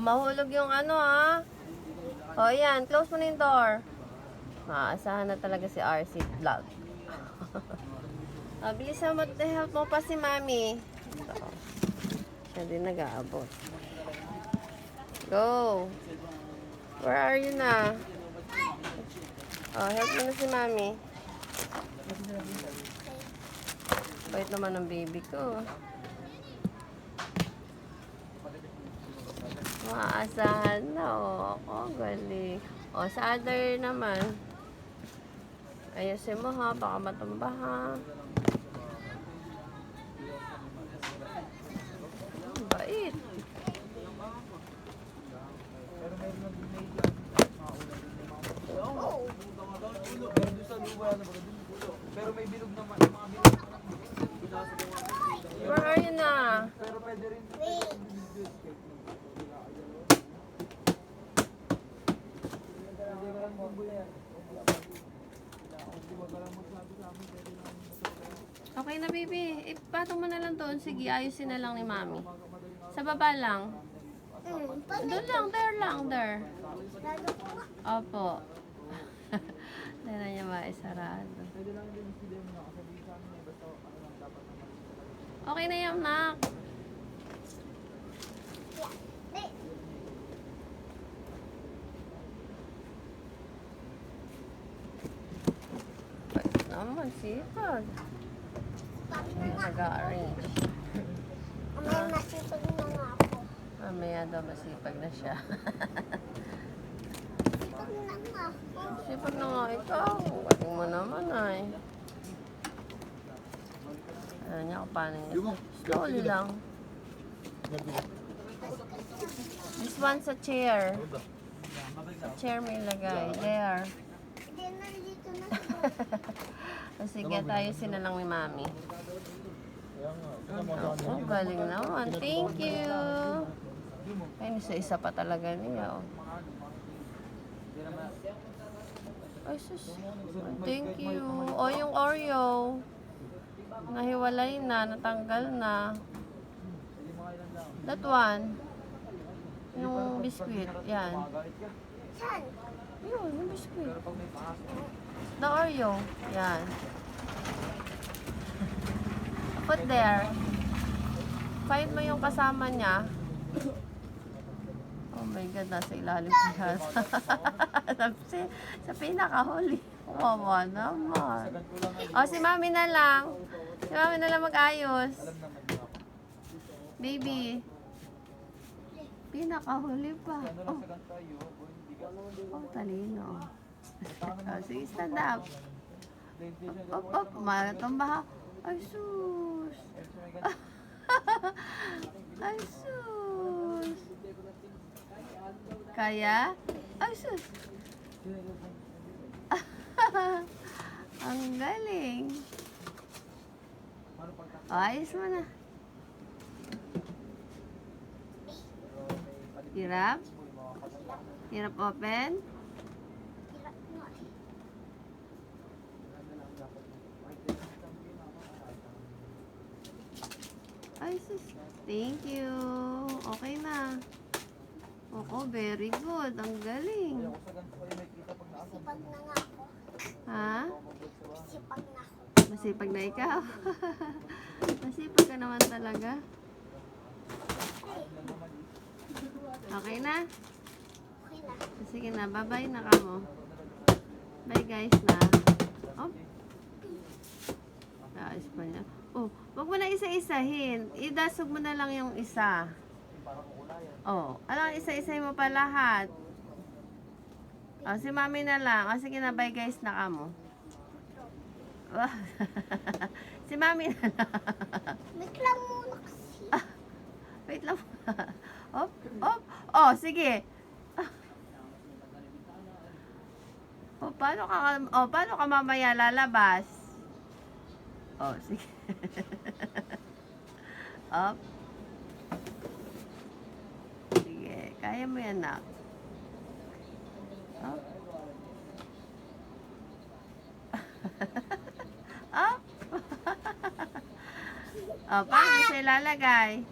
Mahulog yung ano ha. O yan, close mo na yung door. Maasahan na talaga si RC Vlog. Bilisan mo, help mo pa si Mami. Ito. Siya din nag-aabot. Go! Where are you na? Help mo na si Mami. Bait naman ng baby ko. Maasahan na, galing. Sa other naman. Ayusin mo ha, baka matumba ha. Bait. Pero may bilog naman. Where are you na? Pero pwede rin. Okay na, baby. Ipatong mo na lang doon. Sige, ayusin na lang ni Mami. Sa baba lang. Doon lang, there. Opo. Hindi na niya maisarado. Okay na yan, Nak. Bakit naman, sipag. Nag-arrange. May masipag na nga ako. Mamaya daw masipag na siya. Masipag na nga ako. Sipag na nga ikaw. Galing mo naman ay. Alam niya kung paano niya. Slowly lang. This one sa chair. Sa chair may lagay. There. Hindi, nandito na Sige, tayo sina lang ni Mami. Galing naman. Thank you. Ay, isa-isa pa talaga niya. Ay, sus. Thank you. Yung Oreo. Nahiwalay na. Natanggal na. That one. Yung biscuit. Yan. Saan? Yun, yung biscuit. The Oreo. Yan. Put there. Find mo yung kasama niya. Oh my God, nasa ilalim pa yan. sa pinakahuli. Wawa naman. Si Mami na lang. Si Mami na lang mag-ayos. Baby. Pinakahuli pa. Talino. Sige, stand up. Up. Matumba. Ay, sus. Ay, sus. Kaya? Ay, sus. Ang galing. Ayos mo na. Hirap? Hirap open? Hirap nga. Ay, sus. Thank you. Okay na. Very good. Ang galing. Masipag na nga ako. Ha? Masipag na ako. Masipag na ikaw. Masipag ka naman talaga. Okay na? Okay na. Sige na. Bye-bye na kamo. Bye guys na. Ayos pa niya. Wag mo na isa-isahin. Idasog mo na lang yung isa. Isa-isahin mo pa lahat. Si Mami na lang. Sige na, bye guys na kamo. Si Mami na lang. Wait lang muna kasi. Wait lang. Sige. Paano ka mamaya lalabas? Sige. Sige, kaya mo yan, Nak. Paano siya ilalagay?